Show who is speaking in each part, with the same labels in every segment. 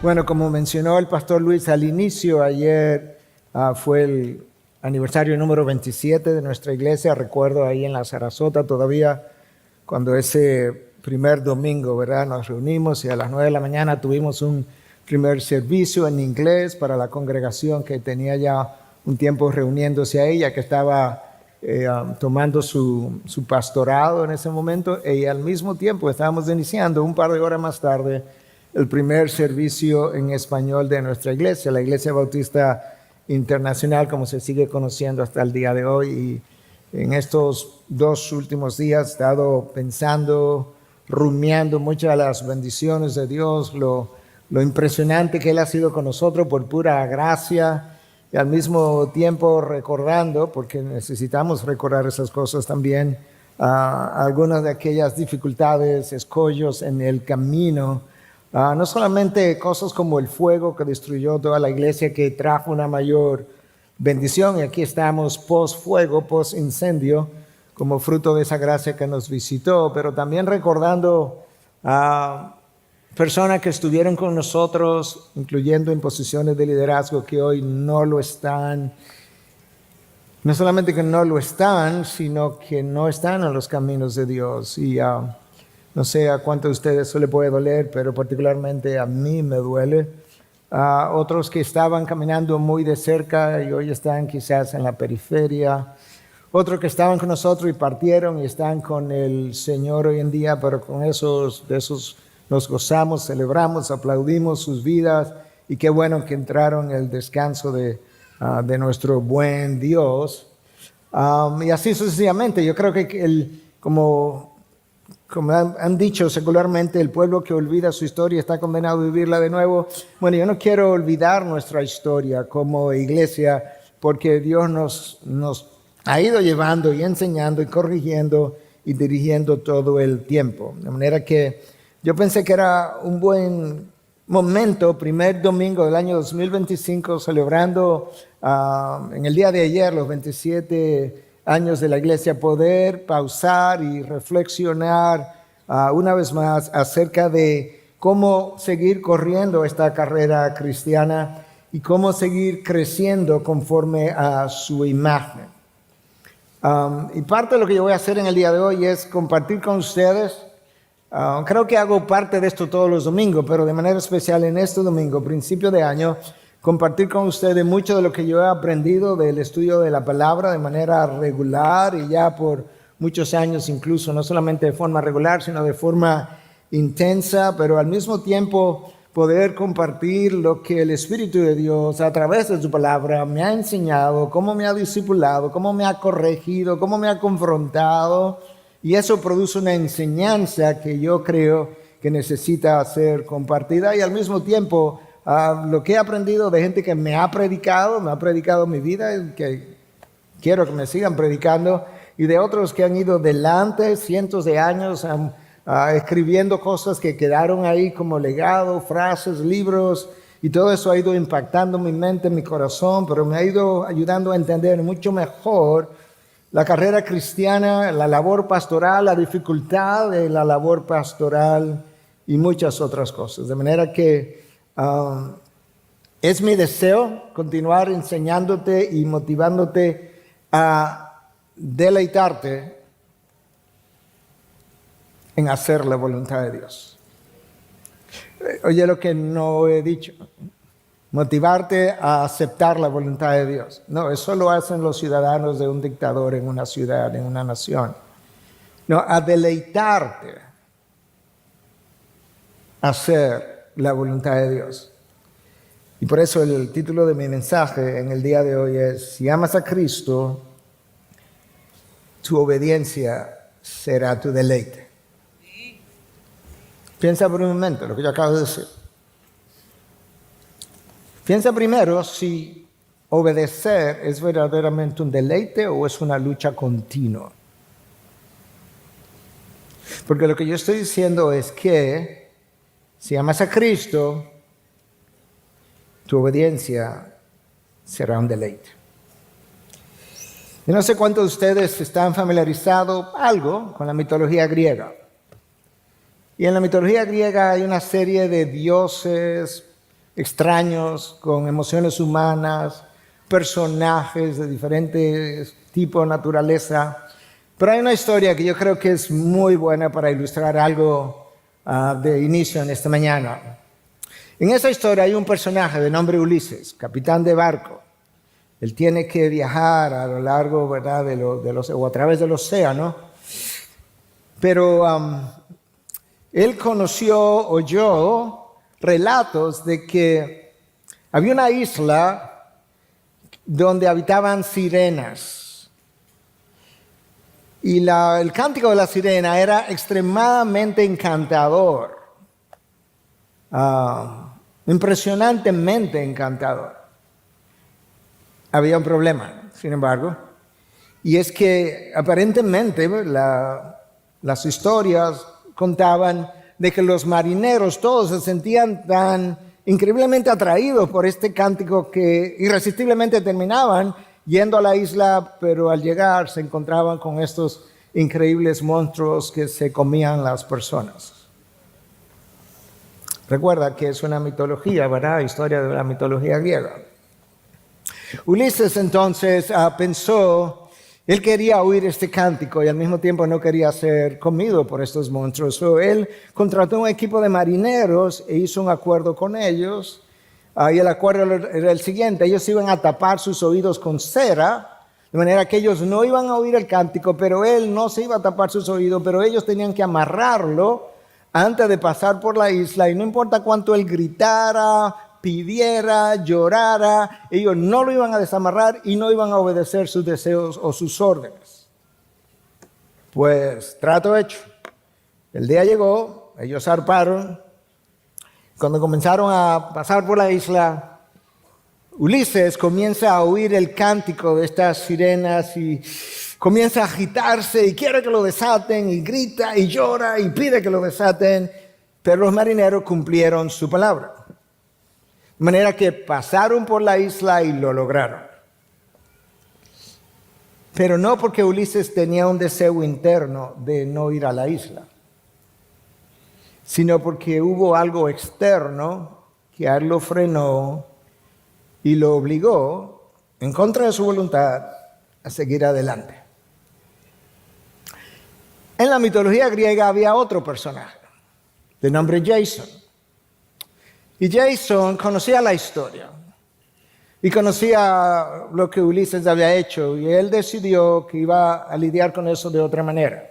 Speaker 1: Bueno, como mencionó el pastor Luis al inicio, ayer fue el aniversario número 27 de nuestra iglesia. Recuerdo ahí en la Sarasota todavía cuando ese primer domingo, ¿verdad? Nos reunimos y a las 9 de la mañana tuvimos un primer servicio en inglés para la congregación que tenía ya un tiempo reuniéndose ahí, ya que estaba tomando su pastorado en ese momento, y al mismo tiempo estábamos iniciando un par de horas más tarde el primer servicio en español de nuestra iglesia, la Iglesia Bautista Internacional, como se sigue conociendo hasta el día de hoy. Y en estos 2 últimos días he estado pensando, rumiando muchas de las bendiciones de Dios, lo impresionante que Él ha sido con nosotros por pura gracia, y al mismo tiempo recordando, porque necesitamos recordar esas cosas también, algunas de aquellas dificultades, escollos en el camino. No solamente cosas como el fuego que destruyó toda la iglesia, que trajo una mayor bendición, y aquí estamos post fuego, post incendio, como fruto de esa gracia que nos visitó, pero también recordando a personas que estuvieron con nosotros, incluyendo en posiciones de liderazgo, que hoy no lo están. No solamente que no lo están, sino que no están en los caminos de Dios. Y no sé a cuántos de ustedes eso le puede doler, pero particularmente a mí me duele. Otros que estaban caminando muy de cerca y hoy están quizás en la periferia. Otros que estaban con nosotros y partieron y están con el Señor hoy en día, pero de esos nos gozamos, celebramos, aplaudimos sus vidas, y qué bueno que entraron en el descanso de nuestro buen Dios. Y así sucesivamente. Yo creo que como han dicho secularmente, el pueblo que olvida su historia está condenado a vivirla de nuevo. Bueno, yo no quiero olvidar nuestra historia como iglesia, porque Dios nos ha ido llevando y enseñando y corrigiendo y dirigiendo todo el tiempo. De manera que yo pensé que era un buen momento, primer domingo del año 2025, celebrando en el día de ayer los 27 años de la iglesia, poder pausar y reflexionar una vez más acerca de cómo seguir corriendo esta carrera cristiana y cómo seguir creciendo conforme a su imagen. Y parte de lo que yo voy a hacer en el día de hoy es compartir con ustedes. Creo que hago parte de esto todos los domingos, pero de manera especial en este domingo, principio de año, compartir con ustedes mucho de lo que yo he aprendido del estudio de la palabra de manera regular y ya por muchos años incluso, no solamente de forma regular, sino de forma intensa, pero al mismo tiempo poder compartir lo que el Espíritu de Dios a través de su palabra me ha enseñado, cómo me ha discipulado, cómo me ha corregido, cómo me ha confrontado. Y eso produce una enseñanza que yo creo que necesita ser compartida, y al mismo tiempo lo que he aprendido de gente que me ha predicado mi vida, y que quiero que me sigan predicando, y de otros que han ido delante cientos de años escribiendo cosas que quedaron ahí como legado, frases, libros, y todo eso ha ido impactando mi mente, mi corazón, pero me ha ido ayudando a entender mucho mejor la carrera cristiana, la labor pastoral, la dificultad de la labor pastoral y muchas otras cosas. De manera que es mi deseo continuar enseñándote y motivándote a deleitarte en hacer la voluntad de Dios. Oye lo que no he dicho. Motivarte a aceptar la voluntad de Dios. No, eso lo hacen los ciudadanos de un dictador en una ciudad, en una nación. No, a deleitarte a hacer la voluntad de Dios. Y por eso el título de mi mensaje en el día de hoy es: si amas a Cristo, tu obediencia será tu deleite. Piensa por un momento lo que yo acabo de decir. Piensa primero si obedecer es verdaderamente un deleite o es una lucha continua. Porque lo que yo estoy diciendo es que si amas a Cristo, tu obediencia será un deleite. Yo no sé cuántos de ustedes están familiarizados algo con la mitología griega. Y en la mitología griega hay una serie de dioses extraños, con emociones humanas, personajes de diferentes tipos de naturaleza. Pero hay una historia que yo creo que es muy buena para ilustrar algo de inicio en esta mañana. En esa historia hay un personaje de nombre Ulises, capitán de barco. Él tiene que viajar a lo largo, ¿verdad?, o a través del océano. Pero él oyó relatos de que había una isla donde habitaban sirenas. Y el cántico de la sirena era extremadamente encantador. Impresionantemente encantador. Había un problema, sin embargo, y es que aparentemente las historias contaban de que los marineros todos se sentían tan increíblemente atraídos por este cántico que irresistiblemente terminaban yendo a la isla, pero al llegar se encontraban con estos increíbles monstruos que se comían las personas. Recuerda que es una mitología, ¿verdad? Historia de la mitología griega. Ulises entonces pensó, él quería oír este cántico y al mismo tiempo no quería ser comido por estos monstruos. Él contrató un equipo de marineros e hizo un acuerdo con ellos. Y el acuerdo era el siguiente: ellos iban a tapar sus oídos con cera, de manera que ellos no iban a oír el cántico, pero él no se iba a tapar sus oídos, pero ellos tenían que amarrarlo antes de pasar por la isla, y no importa cuánto él gritara, pidiera, llorara, ellos no lo iban a desamarrar y no iban a obedecer sus deseos o sus órdenes. Pues trato hecho. El día llegó, ellos zarparon. Cuando comenzaron a pasar por la isla, Ulises comienza a oír el cántico de estas sirenas y comienza a agitarse y quiere que lo desaten, y grita y llora y pide que lo desaten, pero los marineros cumplieron su palabra. De manera que pasaron por la isla y lo lograron. Pero no porque Ulises tenía un deseo interno de no ir a la isla, sino porque hubo algo externo que a él lo frenó y lo obligó, en contra de su voluntad, a seguir adelante. En la mitología griega había otro personaje, de nombre Jason. Y Jason conocía la historia y conocía lo que Ulises había hecho, y él decidió que iba a lidiar con eso de otra manera.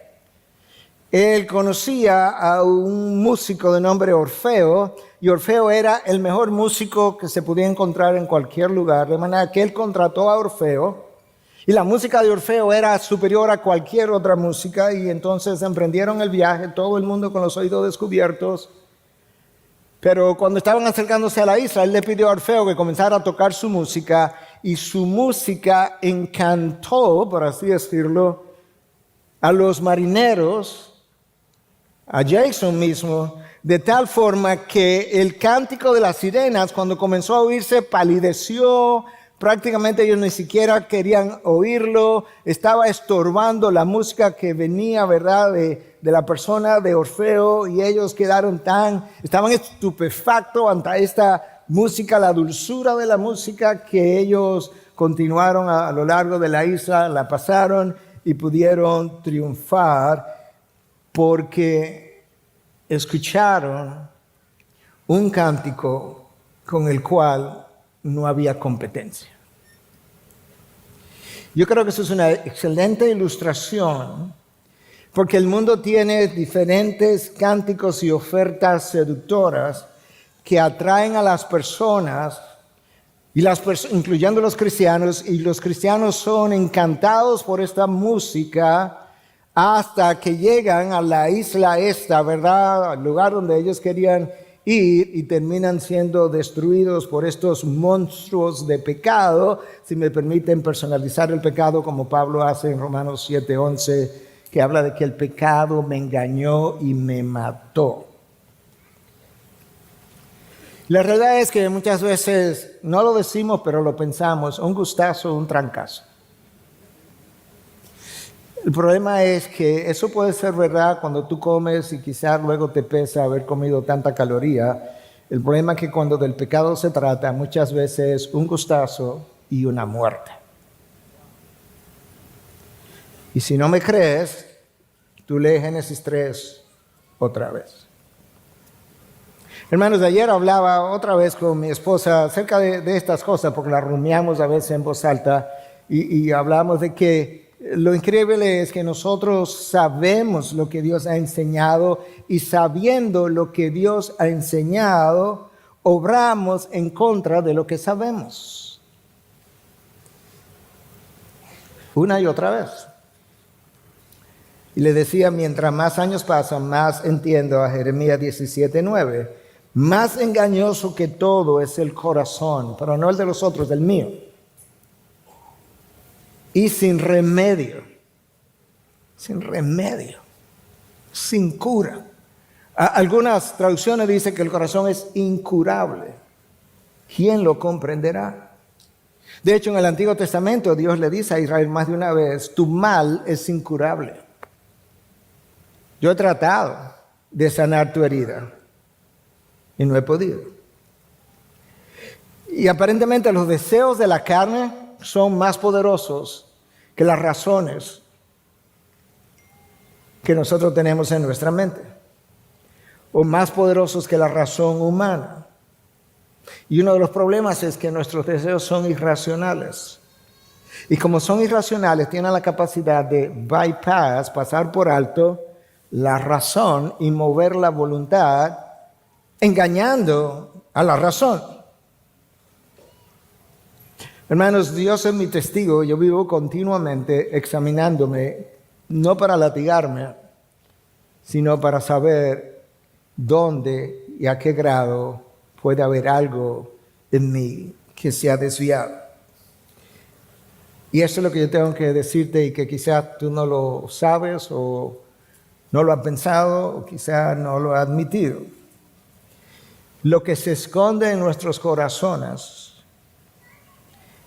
Speaker 1: Él conocía a un músico de nombre Orfeo, y Orfeo era el mejor músico que se podía encontrar en cualquier lugar, de manera que él contrató a Orfeo, y la música de Orfeo era superior a cualquier otra música, y entonces emprendieron el viaje, todo el mundo con los oídos descubiertos. Pero cuando estaban acercándose a la isla, él le pidió a Orfeo que comenzara a tocar su música, y su música encantó, por así decirlo, a los marineros, a Jason mismo, de tal forma que el cántico de las sirenas, cuando comenzó a oírse, palideció. Prácticamente ellos ni siquiera querían oírlo, estaba estorbando la música que venía, ¿verdad?, de la persona de Orfeo, y ellos estaban estupefactos ante esta música, la dulzura de la música, que ellos continuaron a lo largo de la isla, la pasaron y pudieron triunfar porque escucharon un cántico con el cual no había competencia. Yo creo que eso es una excelente ilustración, porque el mundo tiene diferentes cánticos y ofertas seductoras que atraen a las personas, incluyendo los cristianos, y los cristianos son encantados por esta música hasta que llegan a la isla esta, ¿verdad?, al lugar donde ellos querían ir, y terminan siendo destruidos por estos monstruos de pecado, si me permiten personalizar el pecado como Pablo hace en Romanos 7:11, que habla de que el pecado me engañó y me mató. La realidad es que muchas veces no lo decimos, pero lo pensamos: un gustazo, un trancazo. El problema es que eso puede ser verdad cuando tú comes y quizás luego te pesa haber comido tanta caloría, El problema es que cuando del pecado se trata, muchas veces es un gustazo y una muerte. Y si no me crees, tú lee Génesis 3 otra vez. Hermanos, ayer hablaba otra vez con mi esposa acerca de estas cosas, porque las rumiamos a veces en voz alta, y hablamos de que lo increíble es que nosotros sabemos lo que Dios ha enseñado, y sabiendo lo que Dios ha enseñado, obramos en contra de lo que sabemos. Una y otra vez. Y le decía, mientras más años pasan, más entiendo a Jeremías 17:9. Más engañoso que todo es el corazón, pero no el de los otros, el mío. Y sin remedio, sin cura. Algunas traducciones dicen que el corazón es incurable. ¿Quién lo comprenderá? De hecho, en el Antiguo Testamento Dios le dice a Israel más de una vez, tu mal es incurable. Yo he tratado de sanar tu herida y no he podido. Y aparentemente los deseos de la carne son más poderosos que las razones que nosotros tenemos en nuestra mente, o más poderosos que la razón humana. Y uno de los problemas es que nuestros deseos son irracionales. Y como son irracionales, tienen la capacidad de pasar por alto la razón y mover la voluntad, engañando a la razón. Hermanos, Dios es mi testigo. Yo vivo continuamente examinándome, no para latigarme, sino para saber dónde y a qué grado puede haber algo en mí que se ha desviado. Y eso es lo que yo tengo que decirte, y que quizás tú no lo sabes, o no lo has pensado, o quizás no lo has admitido. Lo que se esconde en nuestros corazones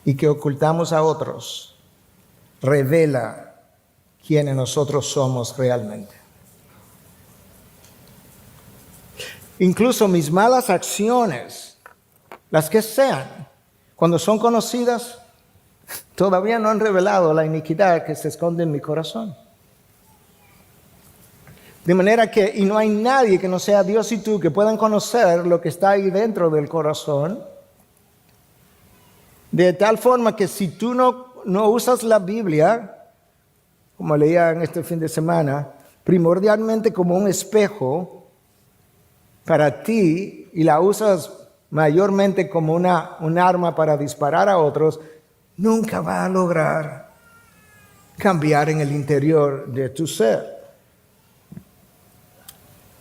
Speaker 1: y que ocultamos a otros revela quiénes nosotros somos realmente. Incluso mis malas acciones, las que sean, cuando son conocidas, todavía no han revelado la iniquidad que se esconde en mi corazón. De manera que, y no hay nadie que no sea Dios y tú que puedan conocer lo que está ahí dentro del corazón. De tal forma que si tú no usas la Biblia, como leía en este fin de semana, primordialmente como un espejo para ti, y la usas mayormente como un arma para disparar a otros, nunca va a lograr cambiar en el interior de tu ser.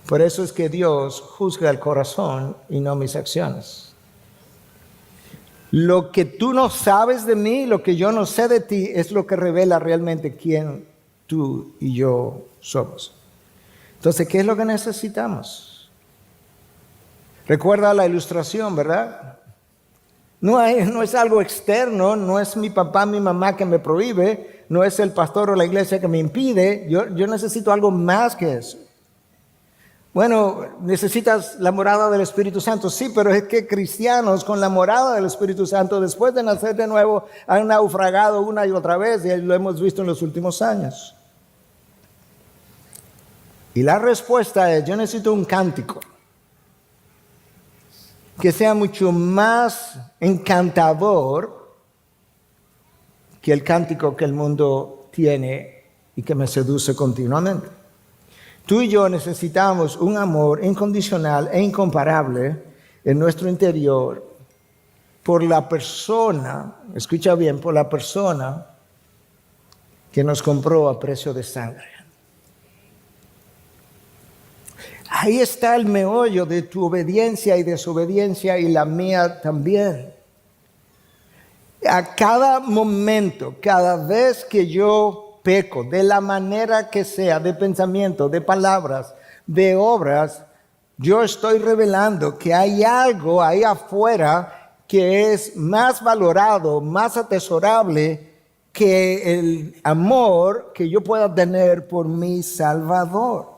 Speaker 1: Por eso es que Dios juzga el corazón y no mis acciones. Lo que tú no sabes de mí, lo que yo no sé de ti, es lo que revela realmente quién tú y yo somos. Entonces, ¿qué es lo que necesitamos? Recuerda la ilustración, ¿verdad? No es algo externo, no es mi papá, mi mamá que me prohíbe, no es el pastor o la iglesia que me impide. Yo necesito algo más que eso. Bueno, necesitas la morada del Espíritu Santo, sí, pero es que cristianos con la morada del Espíritu Santo, después de nacer de nuevo, han naufragado una y otra vez, y lo hemos visto en los últimos años. Y la respuesta es, yo necesito un cántico que sea mucho más encantador que el cántico que el mundo tiene y que me seduce continuamente. Tú y yo necesitamos un amor incondicional e incomparable en nuestro interior por la persona, escucha bien, por la persona que nos compró a precio de sangre. Ahí está el meollo de tu obediencia y desobediencia, y la mía también. A cada momento, cada vez que yo peco, de la manera que sea, de pensamiento, de palabras, de obras, yo estoy revelando que hay algo ahí afuera que es más valorado, más atesorable que el amor que yo pueda tener por mi Salvador.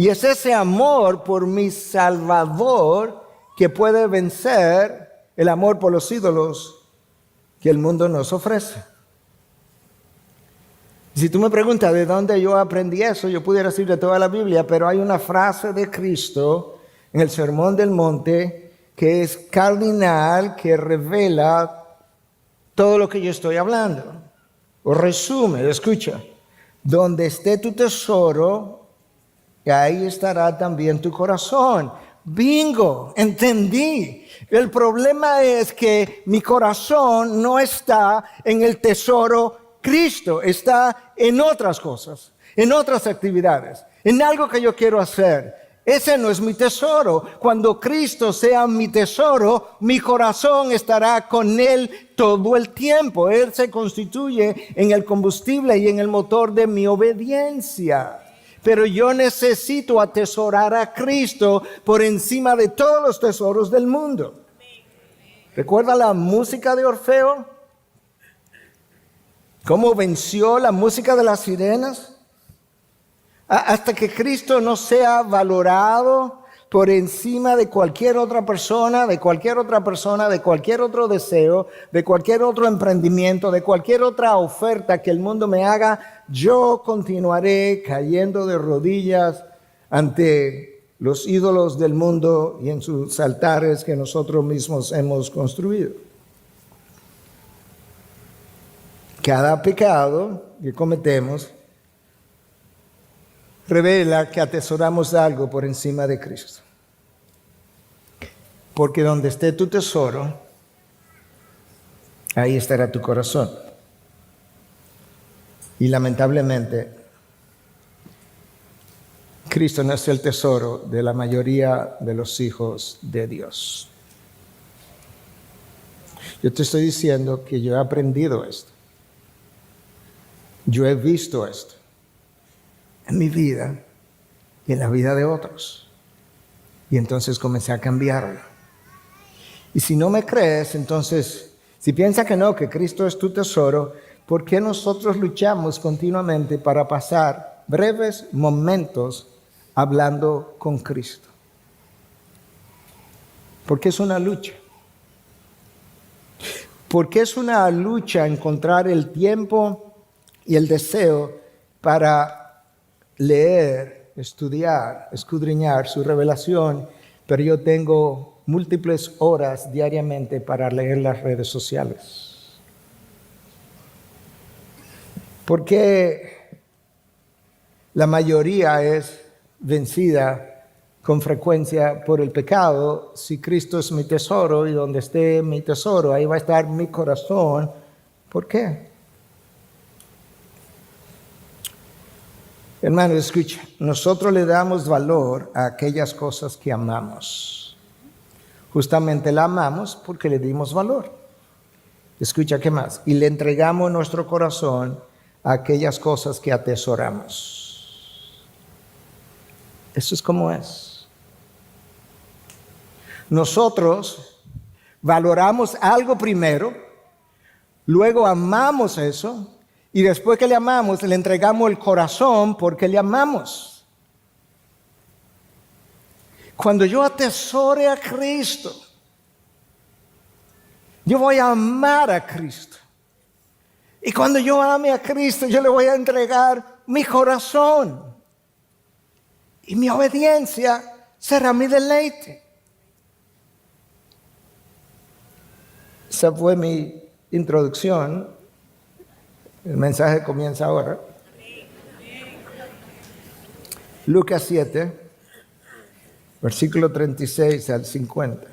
Speaker 1: Y es ese amor por mi Salvador que puede vencer el amor por los ídolos que el mundo nos ofrece. Si tú me preguntas de dónde yo aprendí eso, yo pudiera decir de toda la Biblia, pero hay una frase de Cristo en el Sermón del Monte que es cardinal, que revela todo lo que yo estoy hablando. O resume, escucha, donde esté tu tesoro, ahí estará también tu corazón. Bingo, entendí. El problema es que mi corazón no está en el tesoro Cristo, está en otras cosas, en otras actividades, en algo que yo quiero hacer. Ese no es mi tesoro. Cuando Cristo sea mi tesoro, mi corazón estará con Él todo el tiempo. Él se constituye en el combustible y en el motor de mi obediencia. Pero yo necesito atesorar a Cristo por encima de todos los tesoros del mundo. ¿Recuerda la música de Orfeo? ¿Cómo venció la música de las sirenas? Hasta que Cristo no sea valorado por encima de cualquier otra persona, de cualquier otro deseo, de cualquier otro emprendimiento, de cualquier otra oferta que el mundo me haga, yo continuaré cayendo de rodillas ante los ídolos del mundo y en sus altares que nosotros mismos hemos construido. Cada pecado que cometemos revela que atesoramos algo por encima de Cristo. Porque donde esté tu tesoro, ahí estará tu corazón. Y lamentablemente, Cristo no es el tesoro de la mayoría de los hijos de Dios. Yo te estoy diciendo que yo he aprendido esto. Yo he visto esto en mi vida y en la vida de otros. Y entonces comencé a cambiarlo. Y si no me crees, entonces, si piensas que no, que Cristo es tu tesoro, ¿por qué nosotros luchamos continuamente para pasar breves momentos hablando con Cristo? Porque es una lucha. Porque es una lucha encontrar el tiempo y el deseo para leer, estudiar, escudriñar su revelación, pero yo tengo múltiples horas diariamente para leer las redes sociales. Porque la mayoría es vencida con frecuencia por el pecado. Si Cristo es mi tesoro y donde esté mi tesoro, ahí va a estar mi corazón. ¿Por qué? Hermano, escucha, nosotros le damos valor a aquellas cosas que amamos. Justamente la amamos porque le dimos valor. Escucha, ¿qué más? Y le entregamos nuestro corazón a aquellas cosas que atesoramos. Eso es como es. Nosotros valoramos algo primero, luego amamos eso, y después que le amamos, le entregamos el corazón porque le amamos. Cuando yo atesore a Cristo, yo voy a amar a Cristo. Y cuando yo ame a Cristo, yo le voy a entregar mi corazón. Y mi obediencia será mi deleite. Esa fue mi introducción. El mensaje comienza ahora. Lucas 7, versículo 36 al 50.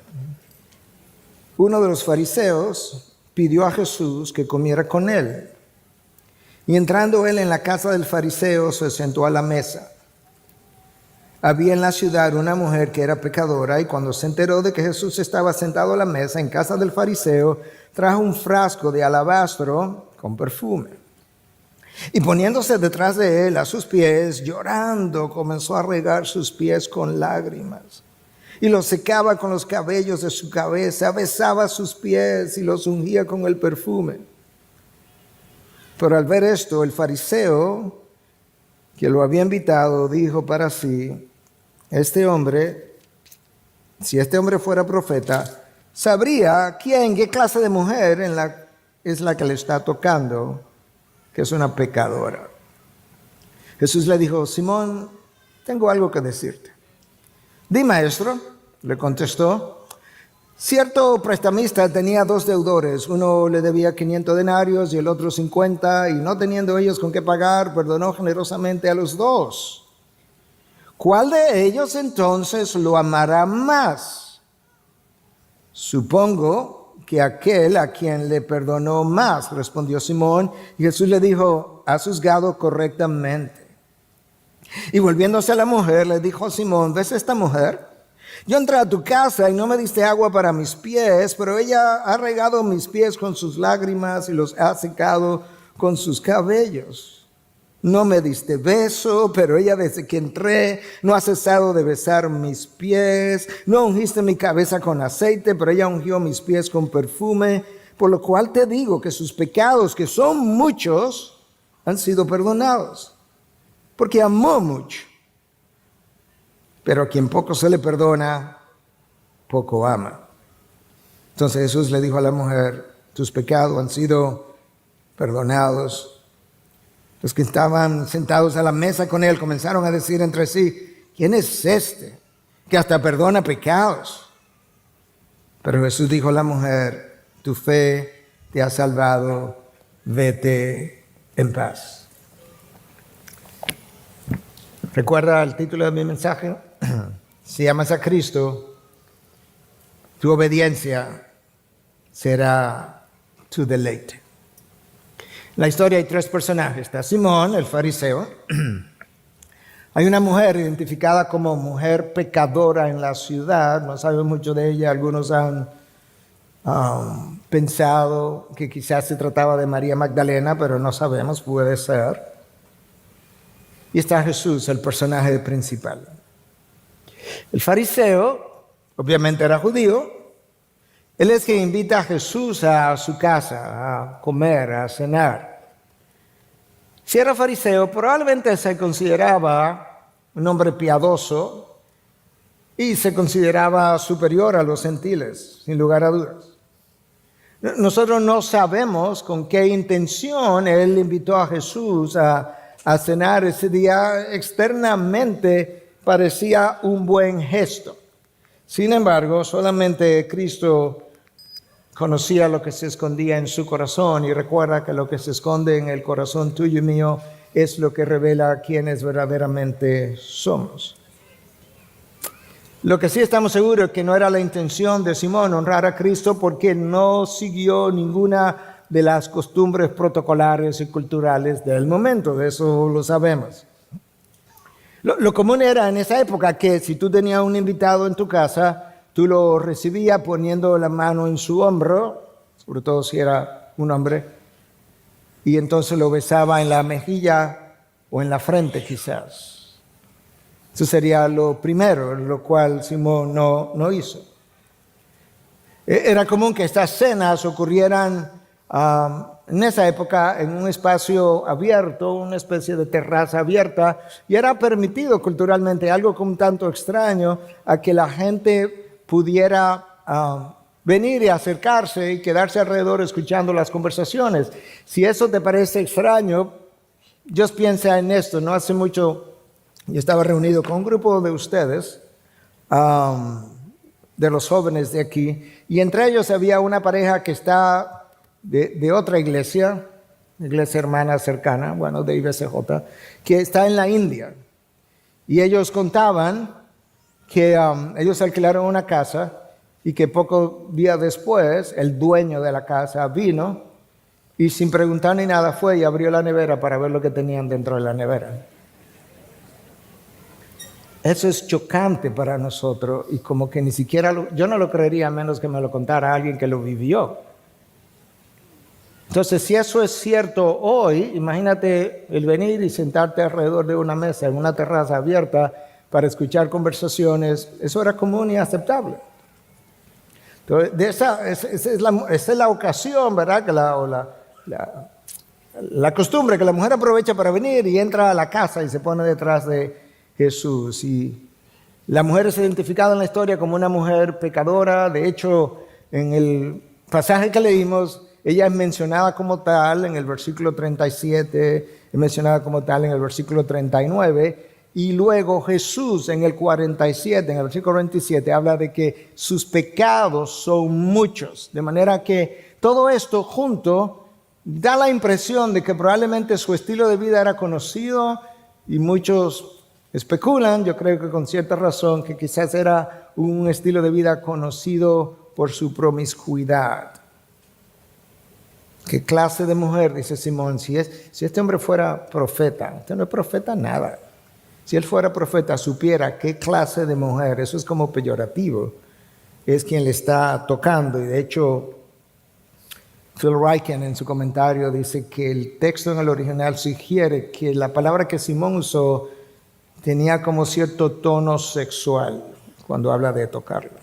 Speaker 1: Uno de los fariseos pidió a Jesús que comiera con él. Y entrando él en la casa del fariseo, se sentó a la mesa. Había en la ciudad una mujer que era pecadora, y cuando se enteró de que Jesús estaba sentado a la mesa en casa del fariseo, trajo un frasco de alabastro con perfume. Y poniéndose detrás de él a sus pies, llorando, comenzó a regar sus pies con lágrimas. Y los secaba con los cabellos de su cabeza, besaba sus pies y los ungía con el perfume. Pero al ver esto, el fariseo que lo había invitado dijo para sí: este hombre, si este hombre fuera profeta, sabría qué clase de mujer es la que le está tocando, que es una pecadora. Jesús le dijo: Simón, tengo algo que decirte. Di, maestro, le contestó. Cierto prestamista tenía 2 deudores. Uno le debía 500 denarios y el otro 50, y no teniendo ellos con qué pagar, perdonó generosamente a los 2. ¿Cuál de ellos entonces lo amará más? Supongo que aquel a quien le perdonó más, respondió Simón. Y Jesús le dijo: has juzgado correctamente. Y volviéndose a la mujer, le dijo a Simón: ¿ves esta mujer? Yo entré a tu casa y no me diste agua para mis pies, pero ella ha regado mis pies con sus lágrimas y los ha secado con sus cabellos. No me diste beso, pero ella desde que entré no ha cesado de besar mis pies. No ungiste mi cabeza con aceite, pero ella ungió mis pies con perfume. Por lo cual te digo que sus pecados, que son muchos, han sido perdonados, porque amó mucho. Pero a quien poco se le perdona, poco ama. Entonces Jesús le dijo a la mujer: tus pecados han sido perdonados. Los que estaban sentados a la mesa con él comenzaron a decir entre sí: ¿quién es este que hasta perdona pecados? Pero Jesús dijo a la mujer: tu fe te ha salvado, vete en paz. ¿Recuerda el título de mi mensaje? Si amas a Cristo, tu obediencia será tu deleite. En la historia hay 3 personajes. Está Simón, el fariseo. Hay una mujer identificada como mujer pecadora en la ciudad. No sabemos mucho de ella. Algunos han pensado que quizás se trataba de María Magdalena, pero no sabemos, puede ser. Y está Jesús, el personaje principal. El fariseo, obviamente era judío. Él es quien invita a Jesús a su casa a comer, a cenar. Si era fariseo, probablemente se consideraba un hombre piadoso y se consideraba superior a los gentiles, sin lugar a dudas. Nosotros no sabemos con qué intención él invitó a Jesús a cenar ese día. Externamente parecía un buen gesto. Sin embargo, solamente Cristo conocía lo que se escondía en su corazón, y recuerda que lo que se esconde en el corazón tuyo y mío es lo que revela quiénes verdaderamente somos. Lo que sí estamos seguros es que no era la intención de Simón honrar a Cristo, porque no siguió ninguna de las costumbres protocolares y culturales del momento. De eso lo sabemos. Lo común era en esa época que si tú tenías un invitado en tu casa, tú lo recibías poniendo la mano en su hombro, sobre todo si era un hombre, y entonces lo besaba en la mejilla o en la frente quizás. Eso sería lo primero, lo cual Simón no hizo. Era común que estas cenas ocurrieran en esa época en un espacio abierto, una especie de terraza abierta, y era permitido culturalmente, algo un tanto extraño, a que la gente pudiera venir y acercarse y quedarse alrededor escuchando las conversaciones. Si eso te parece extraño, Dios piensa en esto. No hace mucho yo estaba reunido con un grupo de ustedes, de los jóvenes de aquí, y entre ellos había una pareja que está de otra iglesia hermana cercana, de IBCJ, que está en la India. Y ellos contaban que ellos alquilaron una casa y que pocos días después el dueño de la casa vino y sin preguntar ni nada fue y abrió la nevera para ver lo que tenían dentro de la nevera. Eso es chocante para nosotros y como que ni siquiera yo no lo creería a menos que me lo contara alguien que lo vivió. Entonces, si eso es cierto hoy, imagínate el venir y sentarte alrededor de una mesa en una terraza abierta para escuchar conversaciones. Eso era común y aceptable. Entonces, esa es la ocasión, ¿verdad? Que la costumbre que la mujer aprovecha para venir y entra a la casa y se pone detrás de Jesús. Y La mujer es identificada en la historia como una mujer pecadora. De hecho, en el pasaje que leímos, ella es mencionada como tal en el versículo 37, es mencionada como tal en el versículo 39, y luego Jesús en el 47, en el versículo 27, habla de que sus pecados son muchos. De manera que todo esto junto da la impresión de que probablemente su estilo de vida era conocido, y muchos especulan, yo creo que con cierta razón, que quizás era un estilo de vida conocido por su promiscuidad. ¿Qué clase de mujer? Dice Simón, si este hombre fuera profeta. Este no es profeta nada. Si él fuera profeta, supiera qué clase de mujer, eso es como peyorativo, es quien le está tocando. Y de hecho, Phil Ryken en su comentario dice que el texto en el original sugiere que la palabra que Simón usó tenía como cierto tono sexual cuando habla de tocarlo.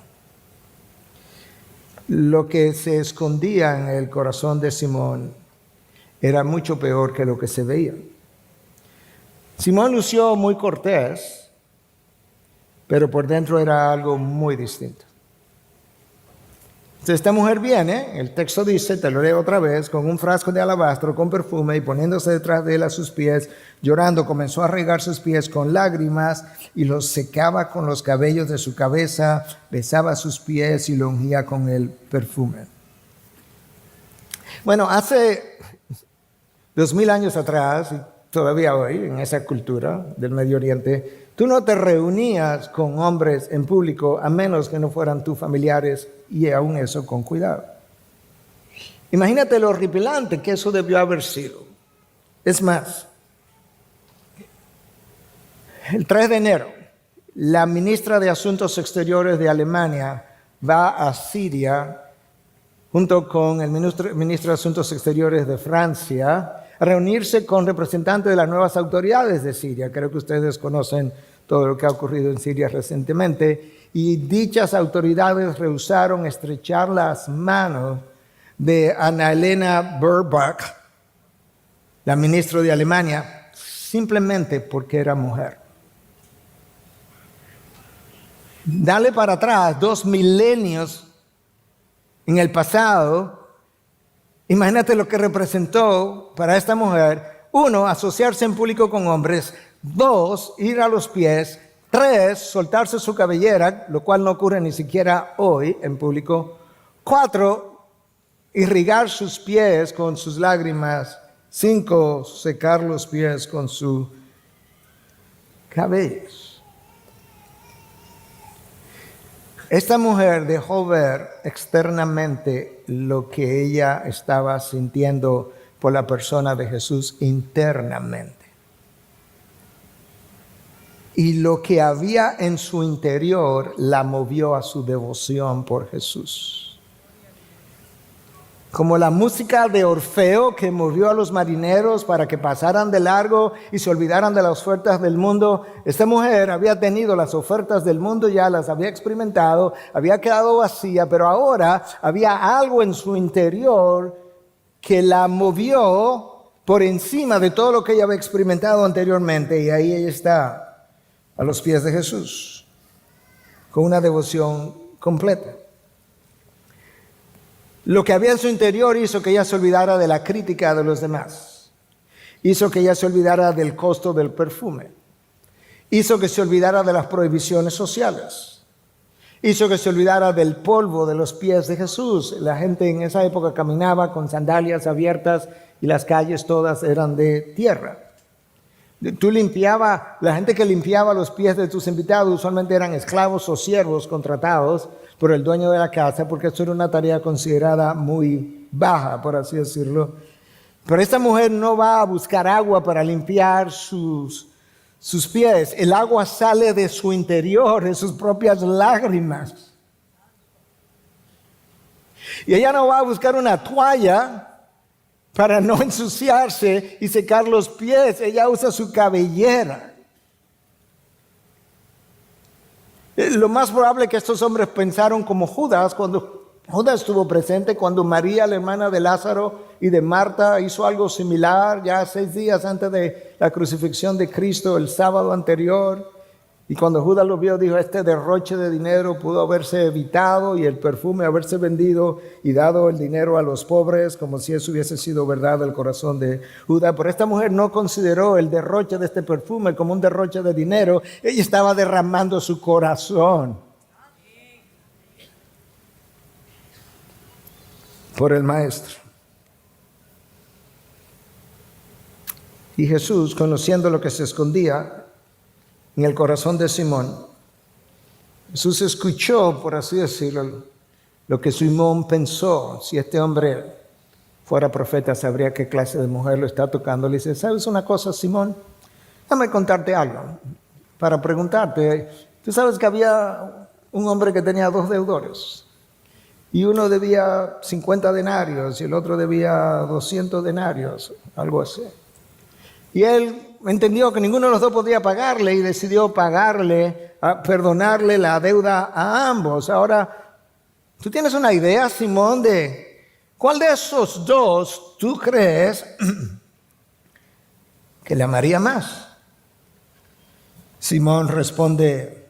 Speaker 1: Lo que se escondía en el corazón de Simón era mucho peor que lo que se veía. Simón lució muy cortés, pero por dentro era algo muy distinto. Entonces esta mujer viene, el texto dice, te lo leo otra vez, con un frasco de alabastro con perfume y poniéndose detrás de él a sus pies, llorando, comenzó a regar sus pies con lágrimas y los secaba con los cabellos de su cabeza, besaba sus pies y lo ungía con el perfume. Bueno, hace 2000 años atrás, y todavía hoy, en esa cultura del Medio Oriente, tú no te reunías con hombres en público a menos que no fueran tus familiares, y aún eso con cuidado. Imagínate lo horripilante que eso debió haber sido. Es más, el 3 de enero, la ministra de Asuntos Exteriores de Alemania va a Siria junto con el ministro de Asuntos Exteriores de Francia a reunirse con representantes de las nuevas autoridades de Siria. Creo que ustedes conocen todo lo que ha ocurrido en Siria recientemente. Y dichas autoridades rehusaron estrechar las manos de Annalena Baerbock, la ministra de Alemania, simplemente porque era mujer. Dale para atrás 2 milenios en el pasado. Imagínate lo que representó para esta mujer. 1, asociarse en público con hombres. 2, ir a los pies. 3, soltarse su cabellera, lo cual no ocurre ni siquiera hoy en público. 4, irrigar sus pies con sus lágrimas. 5, secar los pies con sus cabellos. Esta mujer dejó ver externamente lo que ella estaba sintiendo por la persona de Jesús internamente. Y lo que había en su interior la movió a su devoción por Jesús. Como la música de Orfeo que movió a los marineros para que pasaran de largo y se olvidaran de las ofertas del mundo, esta mujer había tenido las ofertas del mundo, ya las había experimentado, había quedado vacía, pero ahora había algo en su interior que la movió por encima de todo lo que ella había experimentado anteriormente, y ahí ella está a los pies de Jesús, con una devoción completa. Lo que había en su interior hizo que ella se olvidara de la crítica de los demás. Hizo que ella se olvidara del costo del perfume. Hizo que se olvidara de las prohibiciones sociales. Hizo que se olvidara del polvo de los pies de Jesús. La gente en esa época caminaba con sandalias abiertas y las calles todas eran de tierra. La gente que limpiaba los pies de tus invitados usualmente eran esclavos o siervos contratados por el dueño de la casa, porque eso era una tarea considerada muy baja, por así decirlo. Pero esta mujer no va a buscar agua para limpiar sus pies. El agua sale de su interior, de sus propias lágrimas. Y ella no va a buscar una toalla para no ensuciarse y secar los pies. Ella usa su cabellera. Lo más probable es que estos hombres pensaron como Judas, cuando Judas estuvo presente, cuando María, la hermana de Lázaro y de Marta, hizo algo similar ya 6 días antes de la crucifixión de Cristo, el sábado anterior. Y cuando Judas lo vio, dijo, este derroche de dinero pudo haberse evitado y el perfume haberse vendido y dado el dinero a los pobres, como si eso hubiese sido verdad del corazón de Judas. Pero esta mujer no consideró el derroche de este perfume como un derroche de dinero. Ella estaba derramando su corazón por el Maestro. Y Jesús, conociendo lo que se escondía en el corazón de Simón, Jesús escuchó, por así decirlo, lo que Simón pensó. Si este hombre fuera profeta, sabría qué clase de mujer lo está tocando. Le dice, ¿sabes una cosa, Simón? Déjame contarte algo para preguntarte. Tú sabes que había un hombre que tenía 2 deudores. Y uno debía 50 denarios y el otro debía 200 denarios, algo así. Y él entendió que ninguno de los dos podía pagarle y decidió perdonarle la deuda a ambos. Ahora, ¿tú tienes una idea, Simón, de cuál de esos dos tú crees que le amaría más? Simón responde,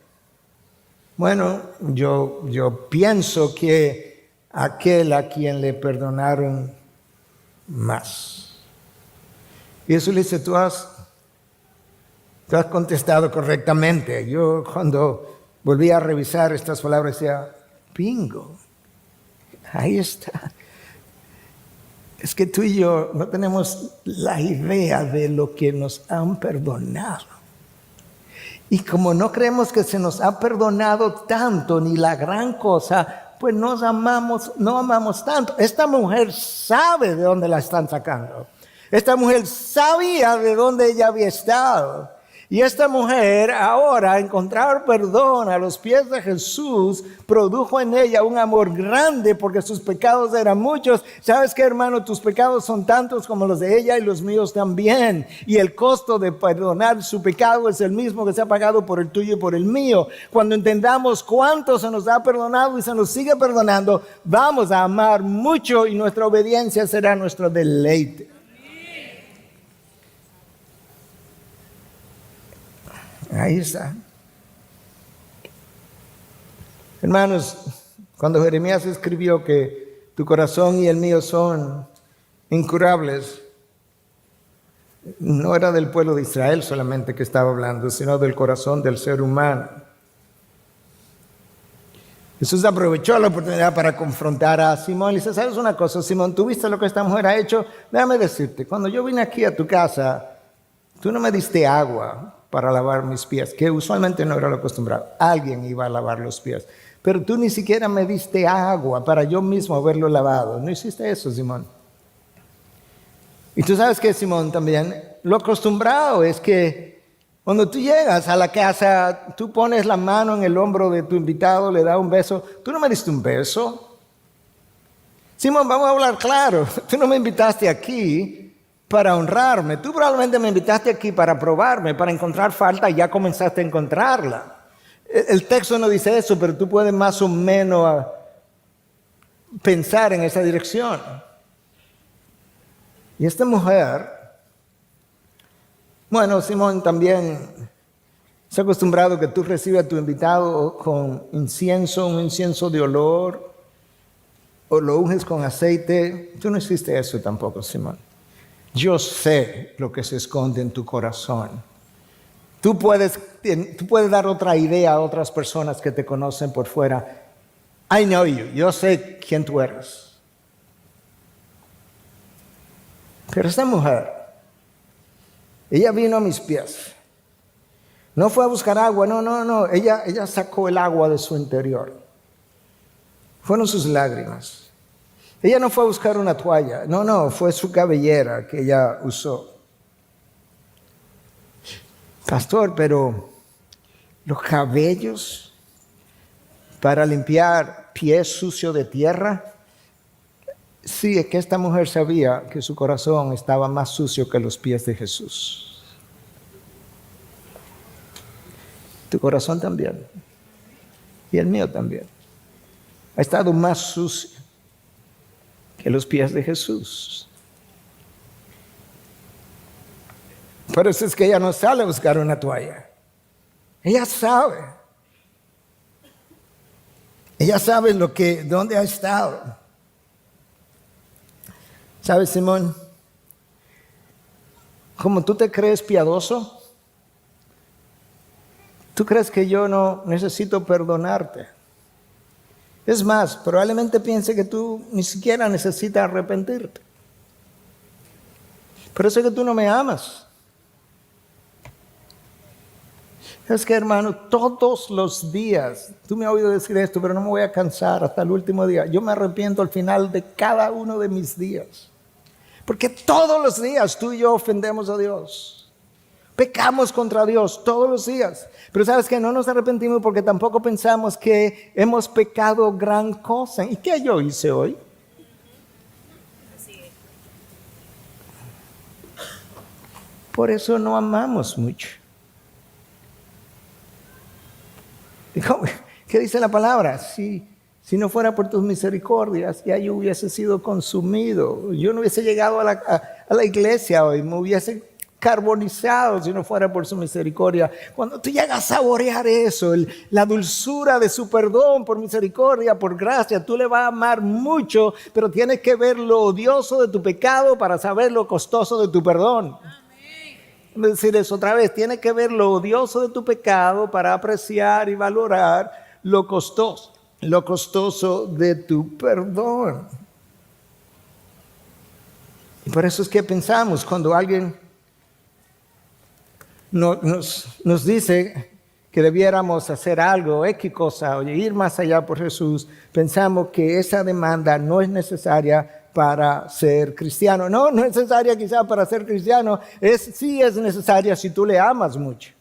Speaker 1: bueno, yo pienso que aquel a quien le perdonaron más. Y Jesús le dice, tú has contestado correctamente. Yo cuando volví a revisar estas palabras decía, bingo, ahí está. Es que tú y yo no tenemos la idea de lo que nos han perdonado. Y como no creemos que se nos ha perdonado tanto ni la gran cosa, pues no amamos tanto. Esta mujer sabe de dónde la están sacando. Esta mujer sabía de dónde ella había estado. Y esta mujer ahora encontrar perdón a los pies de Jesús produjo en ella un amor grande porque sus pecados eran muchos. ¿Sabes qué, hermano? Tus pecados son tantos como los de ella y los míos también. Y el costo de perdonar su pecado es el mismo que se ha pagado por el tuyo y por el mío. Cuando entendamos cuánto se nos ha perdonado y se nos sigue perdonando, vamos a amar mucho y nuestra obediencia será nuestro deleite. Ahí está. Hermanos, cuando Jeremías escribió que tu corazón y el mío son incurables, no era del pueblo de Israel solamente que estaba hablando, sino del corazón del ser humano. Jesús aprovechó la oportunidad para confrontar a Simón. Le dice, ¿sabes una cosa, Simón? ¿Tú viste lo que esta mujer ha hecho? Déjame decirte, cuando yo vine aquí a tu casa, tú no me diste agua para lavar mis pies, que usualmente no era lo acostumbrado. Alguien iba a lavar los pies. Pero tú ni siquiera me diste agua para yo mismo haberlo lavado. No hiciste eso, Simón. Y tú sabes que, Simón, también lo acostumbrado es que cuando tú llegas a la casa, tú pones la mano en el hombro de tu invitado, le das un beso. ¿Tú no me diste un beso? Simón, vamos a hablar claro. Tú no me invitaste aquí para honrarme. Tú probablemente me invitaste aquí para probarme, para encontrar falta y ya comenzaste a encontrarla. El texto no dice eso, pero tú puedes más o menos pensar en esa dirección. Y esta mujer, bueno, Simón, también se ha acostumbrado que tú recibas a tu invitado con incienso, un incienso de olor, o lo unges con aceite. Tú no hiciste eso tampoco, Simón. Yo sé lo que se esconde en tu corazón. Tú puedes dar otra idea a otras personas que te conocen por fuera. I know you. Yo sé quién tú eres. Pero esta mujer, ella vino a mis pies. No fue a buscar agua, no. Ella sacó el agua de su interior. Fueron sus lágrimas. Ella no fue a buscar una toalla, no, fue su cabellera que ella usó. Pastor, pero los cabellos para limpiar pies sucios de tierra. Sí, es que esta mujer sabía que su corazón estaba más sucio que los pies de Jesús. Tu corazón también. Y el mío también. Ha estado más sucio que los pies de Jesús. Por eso es que ella no sale a buscar una toalla. Ella sabe. Ella sabe dónde ha estado. ¿Sabes, Simón? Como tú te crees piadoso, tú crees que yo no necesito perdonarte. Es más, probablemente piense que tú ni siquiera necesitas arrepentirte. Por eso es que tú no me amas. Es que, hermano, todos los días, tú me has oído decir esto, pero no me voy a cansar hasta el último día. Yo me arrepiento al final de cada uno de mis días. Porque todos los días tú y yo ofendemos a Dios. Pecamos contra Dios todos los días. Pero sabes que no nos arrepentimos porque tampoco pensamos que hemos pecado gran cosa. ¿Y qué yo hice hoy? Por eso no amamos mucho. ¿Qué dice la palabra? Si no fuera por tus misericordias, ya yo hubiese sido consumido. Yo no hubiese llegado a la iglesia hoy, me hubiese carbonizado si no fuera por su misericordia. Cuando tú llegas a saborear eso, la dulzura de su perdón por misericordia, por gracia, tú le vas a amar mucho, pero tienes que ver lo odioso de tu pecado para saber lo costoso de tu perdón. Voy a decir eso otra vez, tienes que ver lo odioso de tu pecado para apreciar y valorar lo costoso de tu perdón. Y por eso es que pensamos cuando alguien nos dice que debiéramos hacer algo, X cosa, o ir más allá por Jesús, pensamos que esa demanda no es necesaria para ser cristiano. No es necesaria quizá para ser cristiano, sí es necesaria si tú le amas mucho.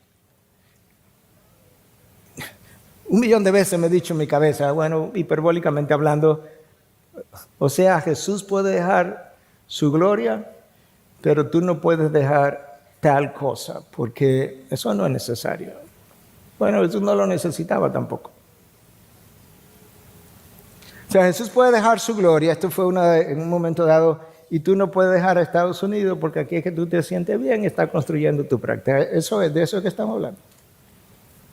Speaker 1: 1,000,000 de veces me he dicho en mi cabeza, bueno, hiperbólicamente hablando, o sea, Jesús puede dejar su gloria, pero tú no puedes dejar tal cosa, porque eso no es necesario. Bueno, Jesús no lo necesitaba tampoco. O sea, Jesús puede dejar su gloria, esto fue en un momento dado, y tú no puedes dejar a Estados Unidos porque aquí es que tú te sientes bien y estás construyendo tu práctica. De eso es que estamos hablando.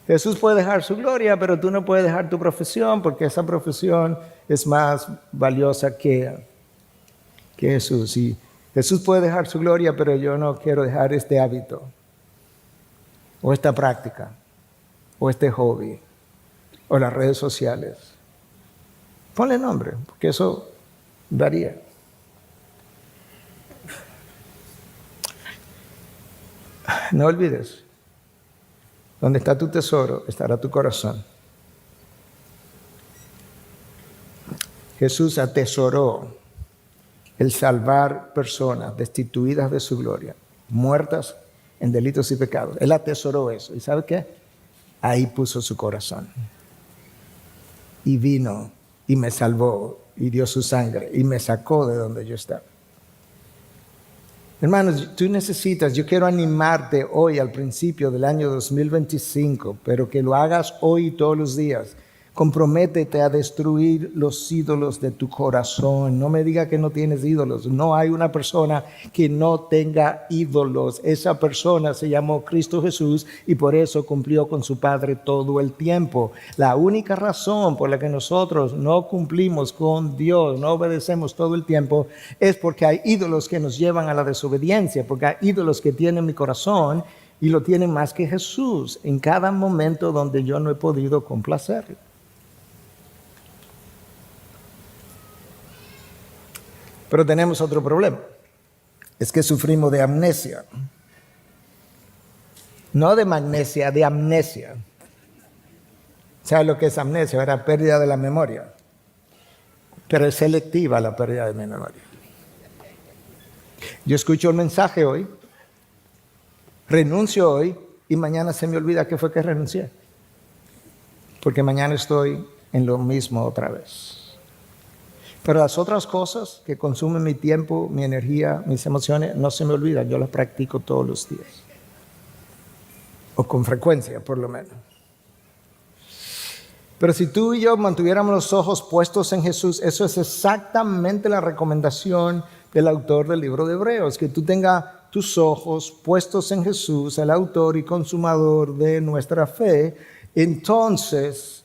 Speaker 1: Jesús puede dejar su gloria, pero tú no puedes dejar tu profesión porque esa profesión es más valiosa que Jesús. Y Jesús puede dejar su gloria, pero yo no quiero dejar este hábito, o esta práctica, o este hobby, o las redes sociales. Ponle nombre, porque eso varía. No olvides, donde está tu tesoro, estará tu corazón. Jesús atesoró el salvar personas destituidas de su gloria, muertas en delitos y pecados. Él atesoró eso. ¿Y sabe qué? Ahí puso su corazón. Y vino y me salvó y dio su sangre y me sacó de donde yo estaba. Hermanos, yo quiero animarte hoy al principio del año 2025, pero que lo hagas hoy y todos los días. Comprométete a destruir los ídolos de tu corazón. No me diga que no tienes ídolos. No hay una persona que no tenga ídolos. Esa persona se llamó Cristo Jesús y por eso cumplió con su Padre todo el tiempo. La única razón por la que nosotros no cumplimos con Dios, no obedecemos todo el tiempo, es porque hay ídolos que nos llevan a la desobediencia, porque hay ídolos que tienen mi corazón y lo tienen más que Jesús en cada momento donde yo no he podido complacerlo. Pero tenemos otro problema, es que sufrimos de amnesia. No de magnesia, de amnesia. ¿Sabes lo que es amnesia? Era pérdida de la memoria. Pero es selectiva la pérdida de mi memoria. Yo escucho el mensaje hoy, renuncio hoy y mañana se me olvida que fue que renuncié. Porque mañana estoy en lo mismo otra vez. Pero las otras cosas que consumen mi tiempo, mi energía, mis emociones, no se me olvidan. Yo las practico todos los días. O con frecuencia, por lo menos. Pero si tú y yo mantuviéramos los ojos puestos en Jesús, eso es exactamente la recomendación del autor del libro de Hebreos. Que tú tengas tus ojos puestos en Jesús, el autor y consumador de nuestra fe, entonces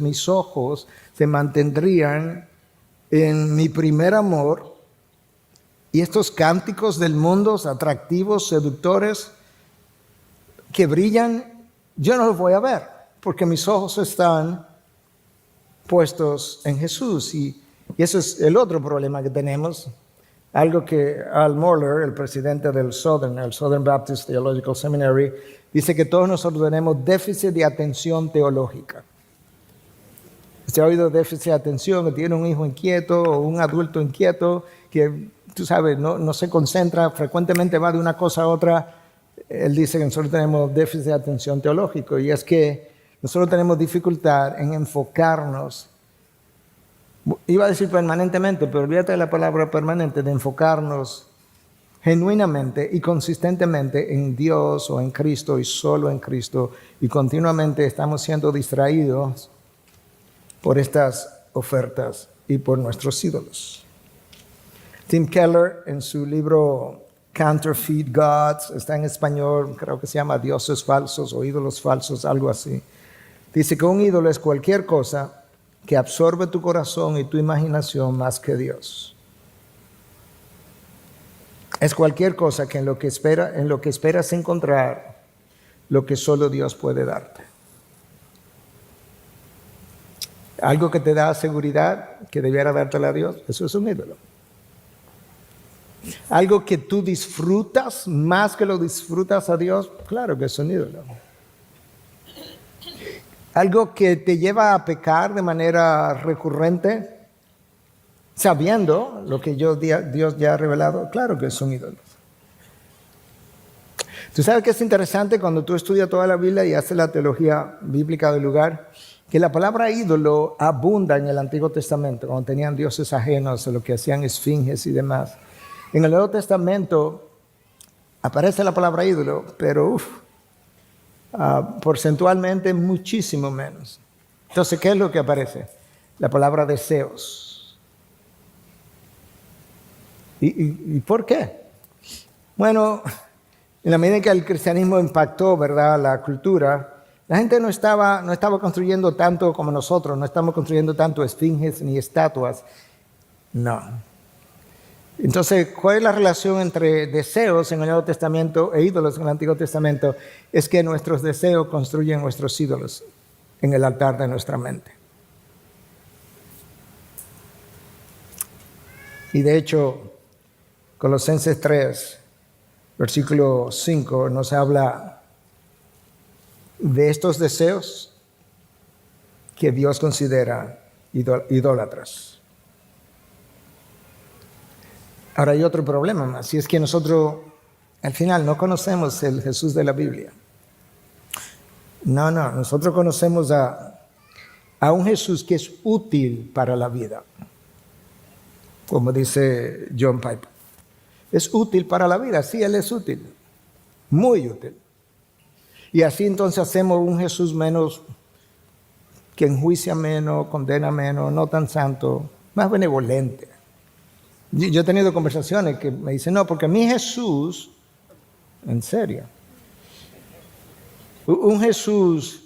Speaker 1: mis ojos se mantendrían en mi primer amor, y estos cánticos del mundo, atractivos, seductores, que brillan, yo no los voy a ver, porque mis ojos están puestos en Jesús. Y eso es el otro problema que tenemos, algo que Al Mohler, el presidente del Southern Baptist Theological Seminary, dice que todos nosotros tenemos déficit de atención teológica. ¿Se ha oído déficit de atención? Que tiene un hijo inquieto o un adulto inquieto que, tú sabes, no se concentra, frecuentemente va de una cosa a otra. Él dice que nosotros tenemos déficit de atención teológico, y es que nosotros tenemos dificultad en enfocarnos. Iba a decir permanentemente, pero olvídate de la palabra permanente, de enfocarnos genuinamente y consistentemente en Dios o en Cristo y solo en Cristo, y continuamente estamos siendo distraídos por estas ofertas y por nuestros ídolos. Tim Keller, en su libro Counterfeit Gods, está en español, creo que se llama Dioses Falsos o Ídolos Falsos, algo así. Dice que un ídolo es cualquier cosa que absorbe tu corazón y tu imaginación más que Dios. Es cualquier cosa que en lo que esperas encontrar lo que solo Dios puede darte. Algo que te da seguridad, que debiera dártela a Dios, eso es un ídolo. Algo que tú disfrutas más que lo disfrutas a Dios, claro que es un ídolo. Algo que te lleva a pecar de manera recurrente, sabiendo lo que Dios ya ha revelado, claro que es un ídolo. Tú sabes que es interesante cuando tú estudias toda la Biblia y haces la teología bíblica del lugar, que la palabra ídolo abunda en el Antiguo Testamento, cuando tenían dioses ajenos, lo que hacían esfinges y demás. En el Nuevo Testamento aparece la palabra ídolo, pero porcentualmente muchísimo menos. Entonces, ¿qué es lo que aparece? La palabra deseos. ¿Y por qué? Bueno, en la medida en que el cristianismo impactó, ¿verdad?, la cultura, la gente no estaba construyendo tanto como nosotros, no estamos construyendo tanto esfinges ni estatuas. No. Entonces, ¿cuál es la relación entre deseos en el Nuevo Testamento e ídolos en el Antiguo Testamento? Es que nuestros deseos construyen nuestros ídolos en el altar de nuestra mente. Y de hecho, Colosenses 3, versículo 5, nos habla de estos deseos que Dios considera idólatras. Ahora hay otro problema más, si es que nosotros al final no conocemos el Jesús de la Biblia. No, nosotros conocemos a un Jesús que es útil para la vida, como dice John Piper. Es útil para la vida, sí, Él es útil, muy útil. Y así entonces hacemos un Jesús menos, que enjuicia menos, condena menos, no tan santo, más benevolente. Yo he tenido conversaciones que me dicen, no, porque mi Jesús, en serio, un Jesús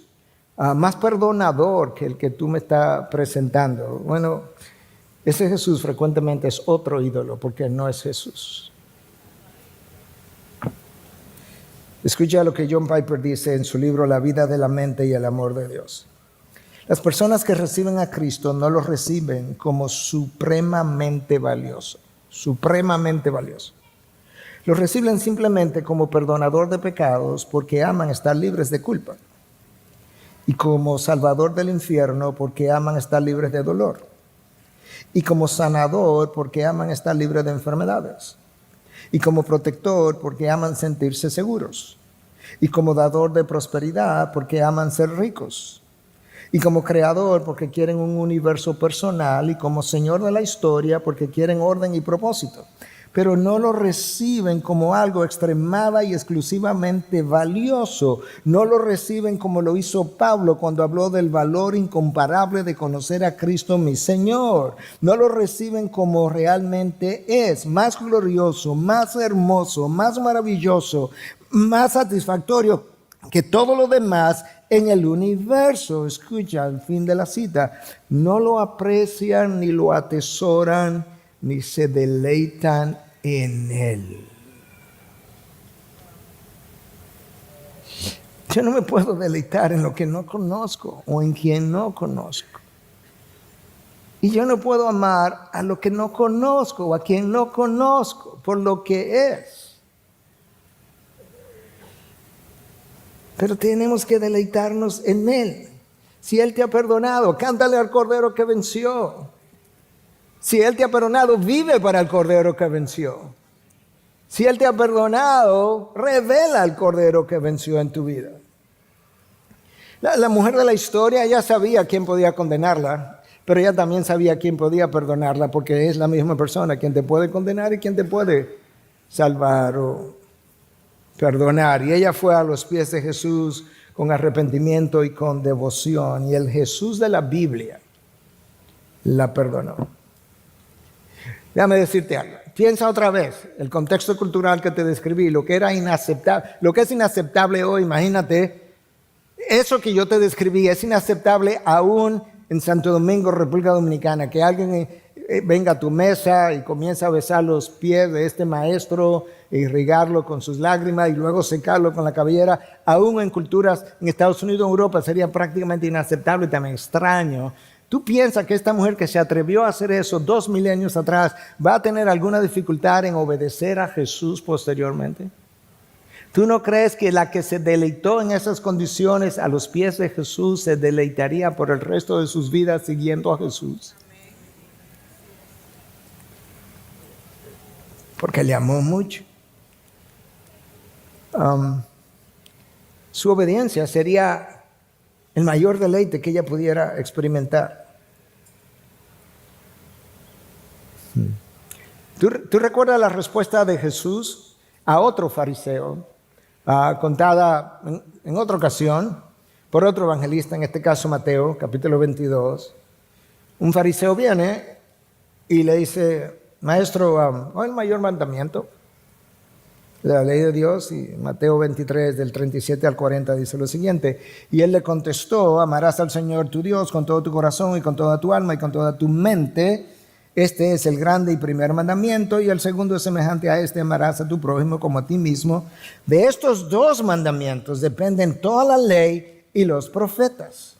Speaker 1: más perdonador que el que tú me estás presentando. Bueno, ese Jesús frecuentemente es otro ídolo, porque no es Jesús. Escucha lo que John Piper dice en su libro La vida de la mente y el amor de Dios. Las personas que reciben a Cristo no lo reciben como supremamente valioso. Supremamente valioso. Lo reciben simplemente como perdonador de pecados porque aman estar libres de culpa. Y como salvador del infierno porque aman estar libres de dolor. Y como sanador porque aman estar libres de enfermedades. Y como protector porque aman sentirse seguros. Y como dador de prosperidad porque aman ser ricos. Y como creador porque quieren un universo personal. Y como señor de la historia porque quieren orden y propósito. pero no lo reciben como algo extremada y exclusivamente valioso. No lo reciben como lo hizo Pablo cuando habló del valor incomparable de conocer a Cristo mi Señor. No lo reciben como realmente es, más glorioso, más hermoso, más maravilloso, más satisfactorio que todo lo demás en el universo. Escucha el fin de la cita. No lo aprecian ni lo atesoran ni se deleitan en él. Yo no me puedo deleitar en lo que no conozco o en quien no conozco. Y yo no puedo amar a lo que no conozco o a quien no conozco por lo que es. Pero tenemos que deleitarnos en él. Si él te ha perdonado, cántale al Cordero que venció. Si él te ha perdonado, vive para el Cordero que venció. Si él te ha perdonado, revela al Cordero que venció en tu vida. La mujer de la historia ya sabía quién podía condenarla, pero ella también sabía quién podía perdonarla, porque es la misma persona quien te puede condenar y quien te puede salvar o perdonar. Y ella fue a los pies de Jesús con arrepentimiento y con devoción. Y el Jesús de la Biblia la perdonó. Déjame decirte algo. Piensa otra vez el contexto cultural que te describí, lo que era inaceptable, lo que es inaceptable hoy. Imagínate, eso que yo te describí es inaceptable aún en Santo Domingo, República Dominicana, que alguien venga a tu mesa y comienza a besar los pies de este maestro, e irrigarlo con sus lágrimas y luego secarlo con la cabellera. Aún en culturas en Estados Unidos o Europa sería prácticamente inaceptable y también extraño. ¿Tú piensas que esta mujer que se atrevió a hacer eso 2 milenios atrás va a tener alguna dificultad en obedecer a Jesús posteriormente? ¿Tú no crees que la que se deleitó en esas condiciones a los pies de Jesús se deleitaría por el resto de sus vidas siguiendo a Jesús? Porque le amó mucho. Su obediencia sería el mayor deleite que ella pudiera experimentar. ¿Tú recuerdas la respuesta de Jesús a otro fariseo, contada en otra ocasión por otro evangelista, en este caso Mateo, capítulo 22? Un fariseo viene y le dice: Maestro, ¿cuál es el mayor mandamiento de la ley de Dios? Y Mateo 23, del 37 al 40, dice lo siguiente: y él le contestó: amarás al Señor tu Dios con todo tu corazón y con toda tu alma y con toda tu mente. Este es el grande y primer mandamiento, y el segundo es semejante a este: amarás a tu prójimo como a ti mismo. De estos 2 mandamientos dependen toda la ley y los profetas.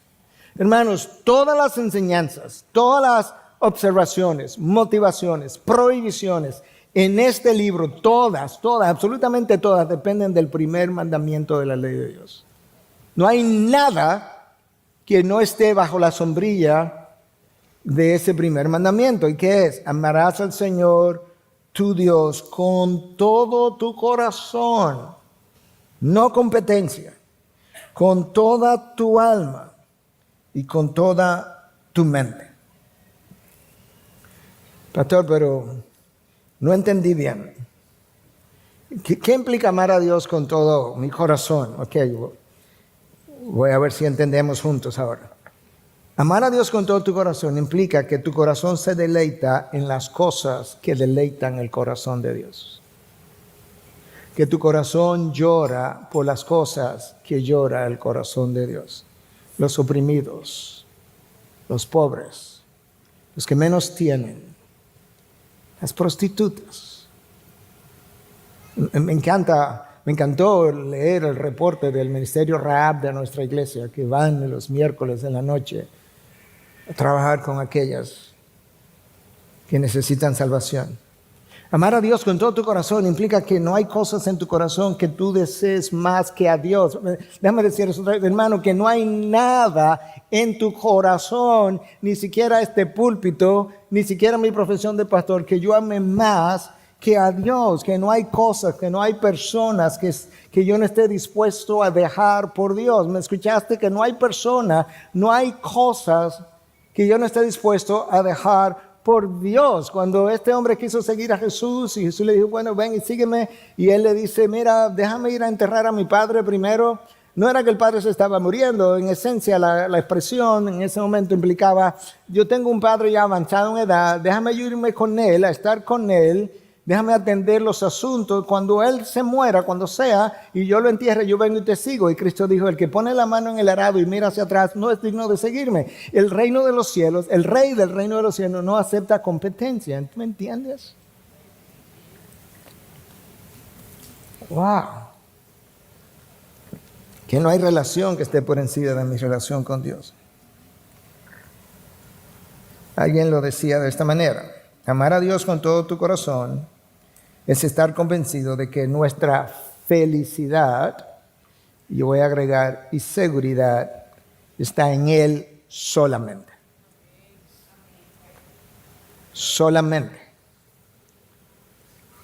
Speaker 1: Hermanos, todas las enseñanzas, todas las observaciones, motivaciones, prohibiciones en este libro, todas, absolutamente todas, dependen del primer mandamiento de la ley de Dios. No hay nada que no esté bajo la sombrilla de ese primer mandamiento. ¿Y qué es? Amarás al Señor tu Dios con todo tu corazón, no competencia, con toda tu alma y con toda tu mente. Pastor, pero no entendí bien. ¿Qué implica amar a Dios con todo mi corazón? Ok, voy a ver si entendemos juntos ahora. Amar a Dios con todo tu corazón implica que tu corazón se deleita en las cosas que deleitan el corazón de Dios. Que tu corazón llora por las cosas que llora el corazón de Dios. Los oprimidos, los pobres, los que menos tienen, las prostitutas. Me encantó leer el reporte del ministerio Rahab de nuestra iglesia, que van los miércoles en la noche a trabajar con aquellas que necesitan salvación. Amar a Dios con todo tu corazón implica que no hay cosas en tu corazón que tú desees más que a Dios. Déjame decir eso, hermano, que no hay nada en tu corazón, ni siquiera este púlpito, ni siquiera mi profesión de pastor, que yo ame más que a Dios, que no hay cosas, que no hay personas que yo no esté dispuesto a dejar por Dios. ¿Me escuchaste? Que no hay persona, no hay cosas que yo no esté dispuesto a dejar por Dios, cuando este hombre quiso seguir a Jesús y Jesús le dijo, bueno, ven y sígueme, y él le dice, mira, déjame ir a enterrar a mi padre primero. No era que el padre se estaba muriendo, en esencia la expresión en ese momento implicaba, yo tengo un padre ya avanzado en edad, déjame yo irme con él, a estar con él, déjame atender los asuntos, cuando él se muera, cuando sea, y yo lo entierre, yo vengo y te sigo. Y Cristo dijo, el que pone la mano en el arado y mira hacia atrás no es digno de seguirme. El reino de los cielos, el rey del reino de los cielos no acepta competencia. ¿Tú me entiendes? Wow. Que no hay relación que esté por encima de mi relación con Dios. Alguien lo decía de esta manera: amar a Dios con todo tu corazón es estar convencido de que nuestra felicidad, y yo voy a agregar, y seguridad, está en Él solamente. Solamente.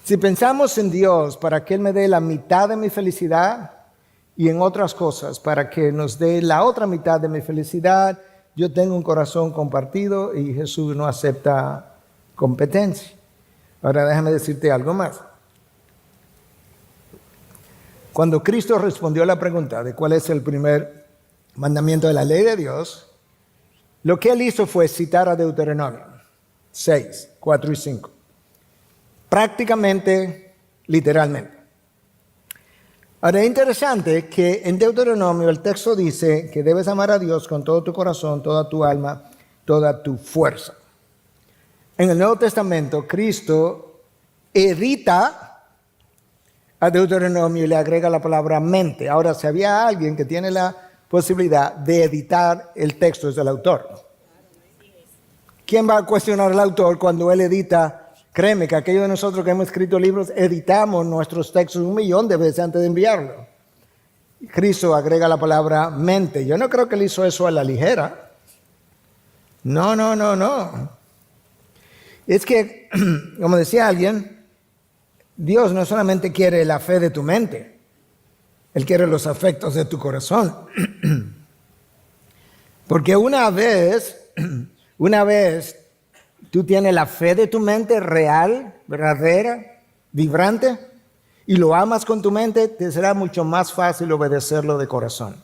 Speaker 1: Si pensamos en Dios para que Él me dé la mitad de mi felicidad y en otras cosas para que nos dé la otra mitad de mi felicidad, yo tengo un corazón compartido y Jesús no acepta competencia. Ahora déjame decirte algo más. Cuando Cristo respondió a la pregunta de cuál es el primer mandamiento de la ley de Dios, lo que Él hizo fue citar a Deuteronomio 6, 4 y 5. Prácticamente, literalmente. Ahora es interesante que en Deuteronomio el texto dice que debes amar a Dios con todo tu corazón, toda tu alma, toda tu fuerza. En el Nuevo Testamento, Cristo edita a Deuteronomio y le agrega la palabra mente. Ahora, si había alguien que tiene la posibilidad de editar el texto, es el autor. ¿Quién va a cuestionar al autor cuando él edita? Créeme que aquellos de nosotros que hemos escrito libros editamos nuestros textos 1,000,000 de veces antes de enviarlo. Cristo agrega la palabra mente. Yo no creo que él hizo eso a la ligera. No. Es que, como decía alguien, Dios no solamente quiere la fe de tu mente, Él quiere los afectos de tu corazón. Porque una vez tú tienes la fe de tu mente real, verdadera, vibrante, y lo amas con tu mente, te será mucho más fácil obedecerlo de corazón.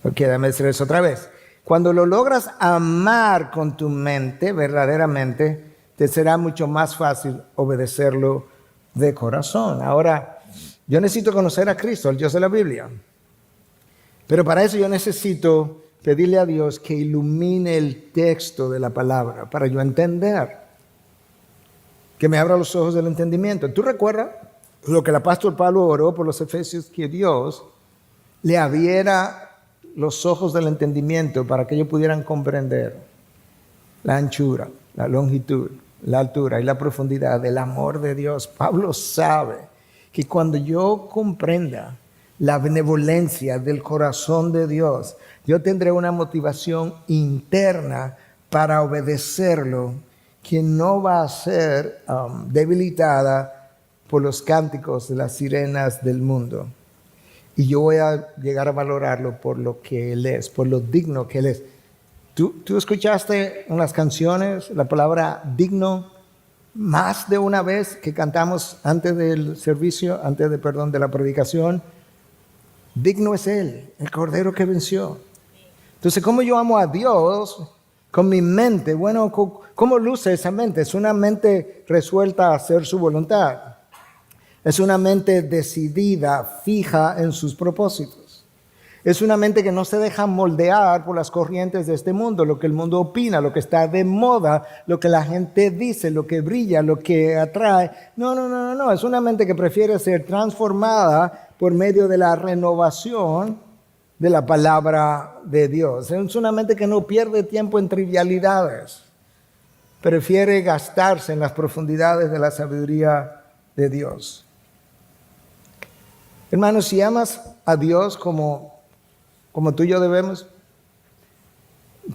Speaker 1: Porque déjame decir eso otra vez. Cuando lo logras amar con tu mente, verdaderamente, te será mucho más fácil obedecerlo de corazón. Ahora, yo necesito conocer a Cristo, el Dios de la Biblia. Pero para eso yo necesito pedirle a Dios que ilumine el texto de la palabra para yo entender. Que me abra los ojos del entendimiento. ¿Tú recuerdas lo que el apóstol Pablo oró por los efesios? Que Dios le abriera los ojos del entendimiento para que ellos pudieran comprender la anchura, la longitud, la altura y la profundidad del amor de Dios. Pablo sabe que cuando yo comprenda la benevolencia del corazón de Dios, yo tendré una motivación interna para obedecerlo, que no va a ser debilitada por los cánticos de las sirenas del mundo. Y yo voy a llegar a valorarlo por lo que Él es, por lo digno que Él es. ¿Tú escuchaste en las canciones la palabra digno más de una vez que cantamos antes del servicio, de la predicación? Digno es Él, el Cordero que venció. Entonces, ¿cómo yo amo a Dios con mi mente? Bueno, ¿cómo luce esa mente? Es una mente resuelta a hacer su voluntad. Es una mente decidida, fija en sus propósitos. Es una mente que no se deja moldear por las corrientes de este mundo, lo que el mundo opina, lo que está de moda, lo que la gente dice, lo que brilla, lo que atrae. No. Es una mente que prefiere ser transformada por medio de la renovación de la palabra de Dios. Es una mente que no pierde tiempo en trivialidades. Prefiere gastarse en las profundidades de la sabiduría de Dios. Hermanos, si amas a Dios como tú y yo debemos,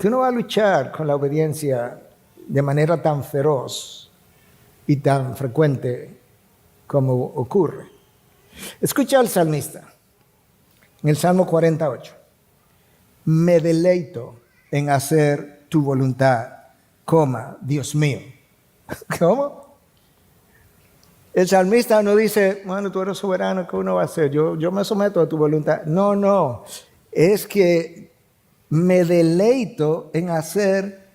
Speaker 1: tú no vas a luchar con la obediencia de manera tan feroz y tan frecuente como ocurre. Escucha al salmista en el Salmo 48. Me deleito en hacer tu voluntad, Dios mío. ¿Cómo? El salmista no dice, bueno, tú eres soberano, ¿qué uno va a hacer? Yo me someto a tu voluntad. No. Es que me deleito en hacer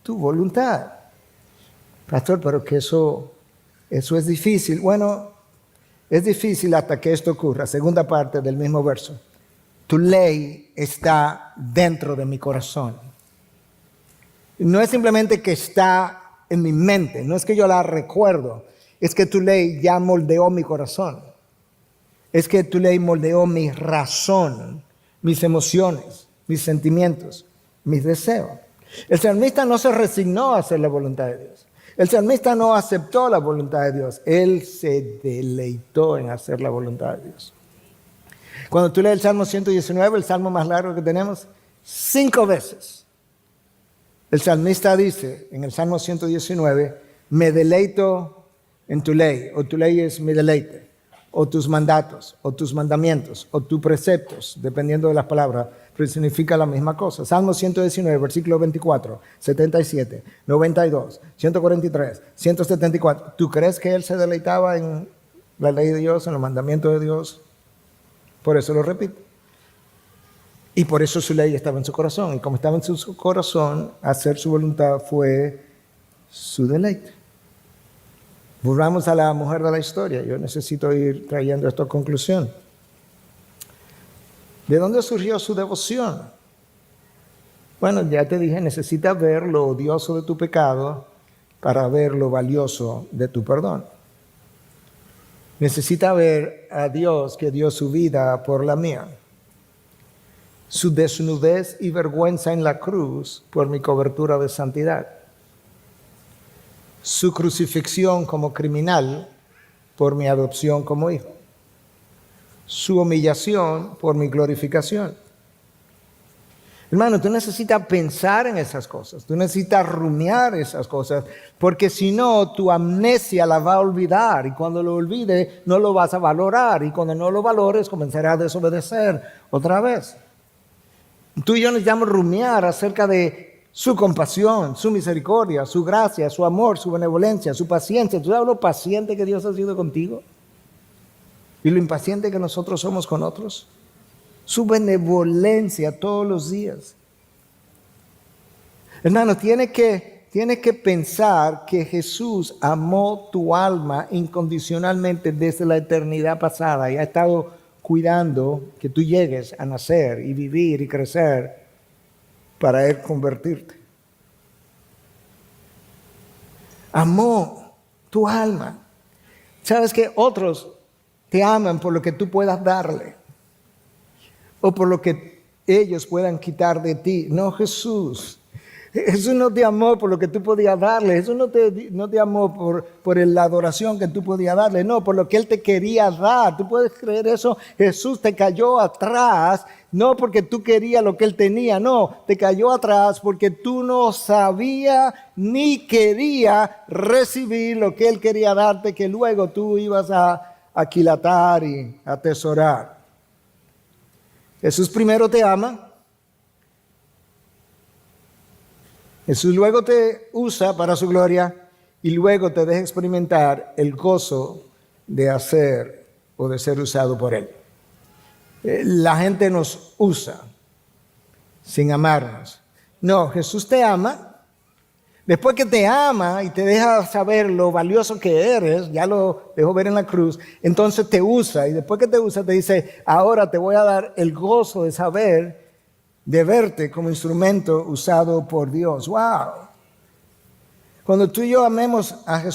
Speaker 1: tu voluntad. Pastor, pero que eso es difícil. Bueno, es difícil hasta que esto ocurra. Segunda parte del mismo verso. Tu ley está dentro de mi corazón. No es simplemente que está en mi mente, no es que yo la recuerdo, es que tu ley ya moldeó mi corazón. Es que tu ley moldeó mi razón, mis emociones, mis sentimientos, mis deseos. El salmista no se resignó a hacer la voluntad de Dios. El salmista no aceptó la voluntad de Dios. Él se deleitó en hacer la voluntad de Dios. Cuando tú lees el Salmo 119, el salmo más largo que tenemos, 5 veces. El salmista dice en el Salmo 119, me deleito en tu ley, o tu ley es mi deleite, o tus mandatos, o tus mandamientos, o tus preceptos, dependiendo de las palabras, pero significa la misma cosa. Salmo 119, versículo 24, 77, 92, 143, 174. ¿Tú crees que él se deleitaba en la ley de Dios, en los mandamientos de Dios? Por eso lo repito. Y por eso su ley estaba en su corazón. Y como estaba en su corazón, hacer su voluntad fue su deleite. Volvamos a la mujer de la historia. Yo necesito ir trayendo esto a conclusión. ¿De dónde surgió su devoción? Bueno, ya te dije, necesitas ver lo odioso de tu pecado para ver lo valioso de tu perdón. Necesita ver a Dios que dio su vida por la mía. Su desnudez y vergüenza en la cruz por mi cobertura de santidad. Su crucifixión como criminal por mi adopción como hijo. Su humillación por mi glorificación. Hermano, tú necesitas pensar en esas cosas, tú necesitas rumiar esas cosas, porque si no, tu amnesia la va a olvidar, y cuando lo olvide, no lo vas a valorar, y cuando no lo valores, comenzarás a desobedecer otra vez. Tú y yo necesitamos rumiar acerca de su compasión, su misericordia, su gracia, su amor, su benevolencia, su paciencia. ¿Tú sabes lo paciente que Dios ha sido contigo? ¿Y lo impaciente que nosotros somos con otros? Su benevolencia todos los días. Hermano, tiene que pensar que Jesús amó tu alma incondicionalmente desde la eternidad pasada y ha estado cuidando que tú llegues a nacer y vivir y crecer para Él convertirte. Amó tu alma. ¿Sabes que otros te aman por lo que tú puedas darle? O por lo que ellos puedan quitar de ti. No, Jesús. Jesús no te amó por lo que tú podías darle. Jesús no te amó por la adoración que tú podías darle. No, por lo que Él te quería dar. ¿Tú puedes creer eso? Jesús te cayó atrás, no porque tú querías lo que Él tenía. No, te cayó atrás porque tú no sabías ni querías recibir lo que Él quería darte, que luego tú ibas a aquilatar y atesorar. Jesús primero te ama. Jesús luego te usa para su gloria y luego te deja experimentar el gozo de hacer o de ser usado por Él. La gente nos usa sin amarnos. No, Jesús te ama. Después que te ama y te deja saber lo valioso que eres, ya lo dejó ver en la cruz, entonces te usa. Y después que te usa te dice, ahora te voy a dar el gozo de saber, de verte como instrumento usado por Dios. ¡Wow! Cuando tú y yo amemos a Jesús,